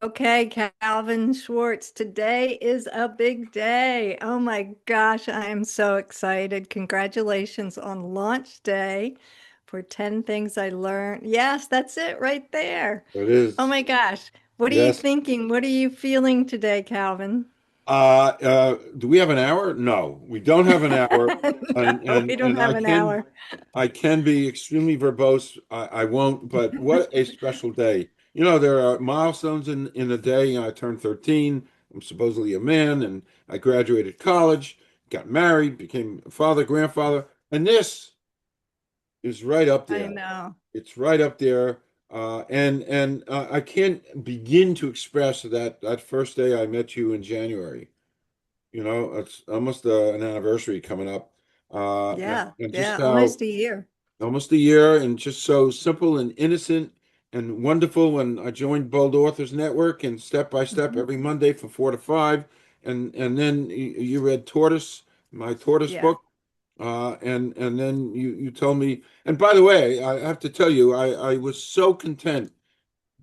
Okay, Calvin Schwartz, today is a big day. Oh my gosh, I am so excited. Congratulations on launch day for 10 things I learned. Yes, that's it right there. It Oh is. my gosh, what are you Yes. thinking? What are you feeling today, Calvin? Do we have an hour? No, we don't have an hour. And No, we and don't and have an hour. I can be extremely verbose. I won't, but what a special day. There are milestones in a day. I turned 13. I'm supposedly a man, and I graduated college, got married, became a father, grandfather, and this is right up I there. know. It's right up there. And I can't begin to express that first day I met you in January. It's almost an anniversary coming up. Yeah, And just yeah, how almost a year. almost a year, and just so simple and innocent and wonderful when I joined Bold Authors Network, and step by step Mhm. every Monday from 4 to 5. And then you read Tortoise, my Tortoise Yeah. book. And then you told me, and by the way, I have to tell you, I was so content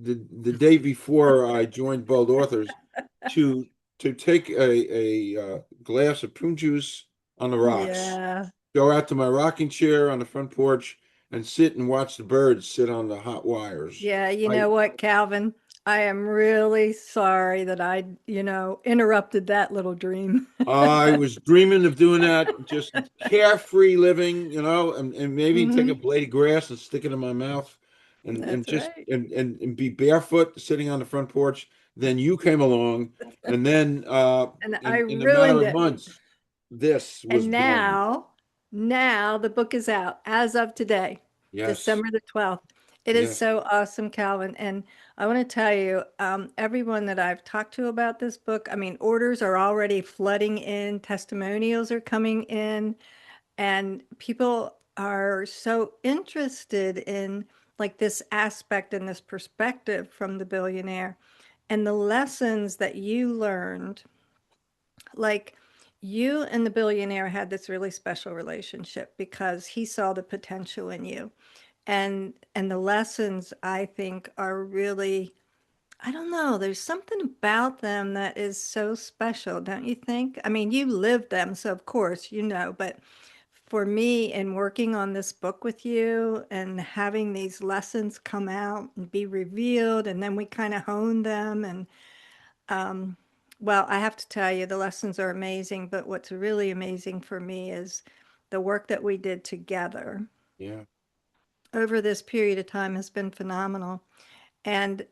the day before I joined Bold Authors to take a glass of prune juice on the rocks, Yeah. go out to my rocking chair on the front porch, and sit and watch the birds sit on the hot wires. Yeah, you I know what, Calvin? I am really sorry that I, interrupted that little dream. I was dreaming of doing that, just carefree living, and maybe take a Mhm. blade of grass and stick it in my mouth, and That's just right. and be barefoot sitting on the front porch. Then you came along, and then And I in a matter ruined of it. months, this was And born. now the book is out as of today, Yes, December the 12th. It is yes. so awesome, Calvin. And I want to tell you, everyone that I've talked to about this book, I mean, orders are already flooding in, testimonials are coming in, and people are so interested in like this aspect and this perspective from the billionaire and the lessons that you learned, like you and the billionaire had this really special relationship because he saw the potential in you, and the lessons I think are really, I don't know, there's something about them that is so special, don't you think? I mean, you lived them, so of course you know, but for me, in working on this book with you and having these lessons come out and be revealed, and then we kind of hone them. And well, I have to tell you, the lessons are amazing, but what's really amazing for me is the work that we did together Yeah. over this period of time has been phenomenal. And,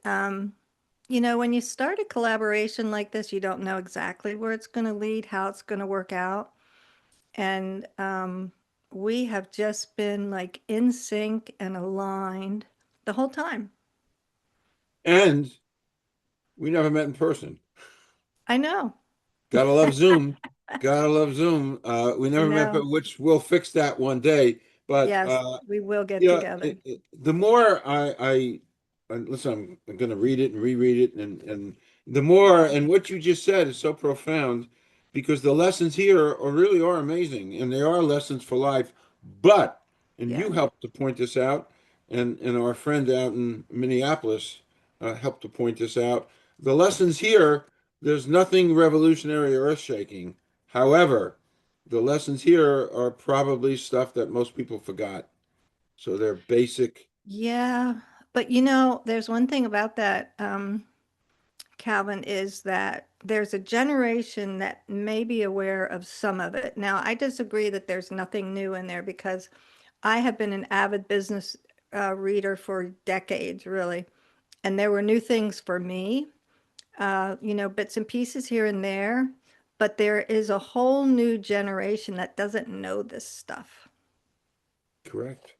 when you start a collaboration like this, you don't know exactly where it's going to lead, how it's going to work out. And we have just been like in sync and aligned the whole time. And we never met in person. I know. Gotta love Zoom. Gotta love Zoom. We I never met, know. but which we'll fix that one day. But Yes, we will get yeah, together. the more and listen, I'm going to read it and reread it, and the more, and what you just said is so profound, because the lessons here are amazing, and they are lessons for life. But, and you Yeah. helped to point this out, and our friend out in Minneapolis helped to point this out. The lessons here, there's nothing revolutionary or earth-shaking. However, the lessons here are probably stuff that most people forgot. So they're basic. Yeah. But there's one thing about that, Calvin, is that there's a generation that may be aware of some of it. Now, I disagree that there's nothing new in there because I have been an avid business reader for decades, really. And there were new things for me, bits and pieces here and there. But there is a whole new generation that doesn't know this stuff. Correct.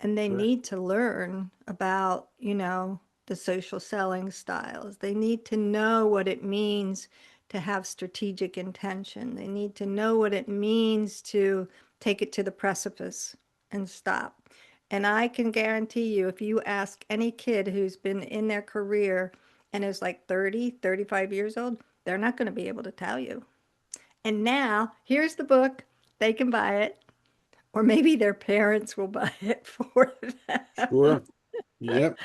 And they Correct. need to learn about, the social selling styles. They need to know what it means to have strategic intention. They need to know what it means to take it to the precipice and stop. And I can guarantee you, if you ask any kid who's been in their career and is like 30, 35 years old, they're not going to be able to tell you. And now, here's the book. They can buy it, or maybe their parents will buy it for them. Sure. Yep.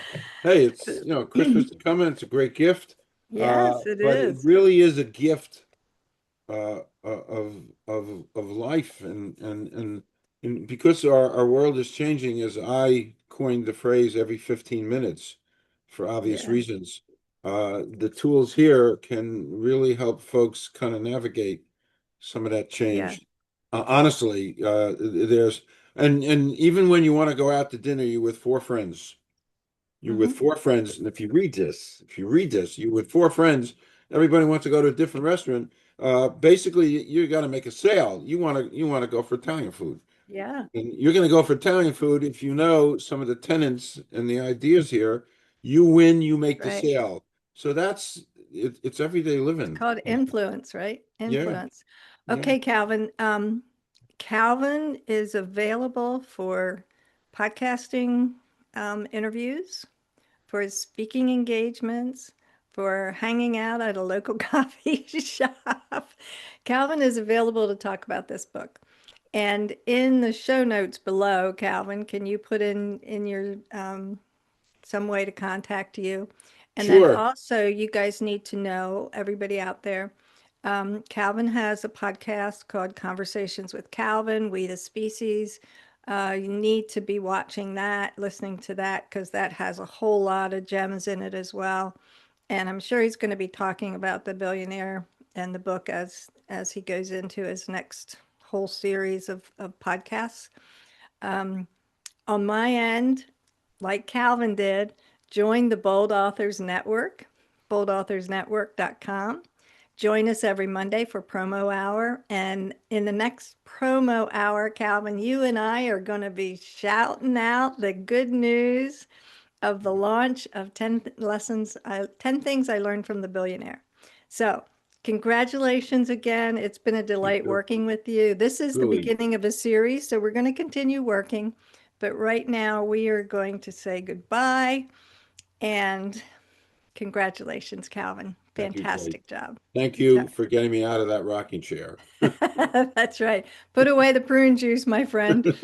Hey, it's Christmas is coming. It's a great gift. Yes, it But it is. really is a gift of life, and because our world is changing, as I coined the phrase, every 15 minutes, for obvious Yeah. reasons. The tools here can really help folks kind of navigate some of that Yeah. change. Honestly, there's and even when you want to go out to dinner, you with four friends. You're with Hmm. four friends, and if you read this, you're with four friends. Everybody wants to go to a different restaurant. Basically, you got to make a sale. You want to go for Italian food, Yeah. and you're going to go for Italian food if you know some of the tenets and the ideas here. You win, you make the Right. sale. So that's it, it's everyday It's living. called influence, right? Yeah, Influence. yeah. Okay, Calvin. Calvin is available for podcasting interviews, for speaking engagements, for hanging out at a local coffee shop. Calvin is available to talk about this book. And in the show notes below, Calvin, can you put in your some way to contact you? And then Sure. also, you guys need to know, everybody out there, Calvin has a podcast called Conversations with Calvin, We the Species. You need to be watching that, listening to that, because that has a whole lot of gems in it as well. And I'm sure he's going to be talking about the billionaire and the book as he goes into his next whole series of podcasts. On my end, like Calvin did, join the Bold Authors Network, boldauthors.network.com. Join us every Monday for promo hour. And in the next promo hour, Calvin, you and I are going to be shouting out the good news of the launch of 10 lessons, 10 things I learned from the billionaire. So, congratulations again. It's been a Thank delight you. working with you. This is the Truly. beginning of a series, so we're going to continue working. But right now, we are going to say goodbye and congratulations, Calvin. Thank you, Kate. Fantastic job. Thank So, you for getting me out of that rocking chair. that's right. Put away the prune juice, my friend.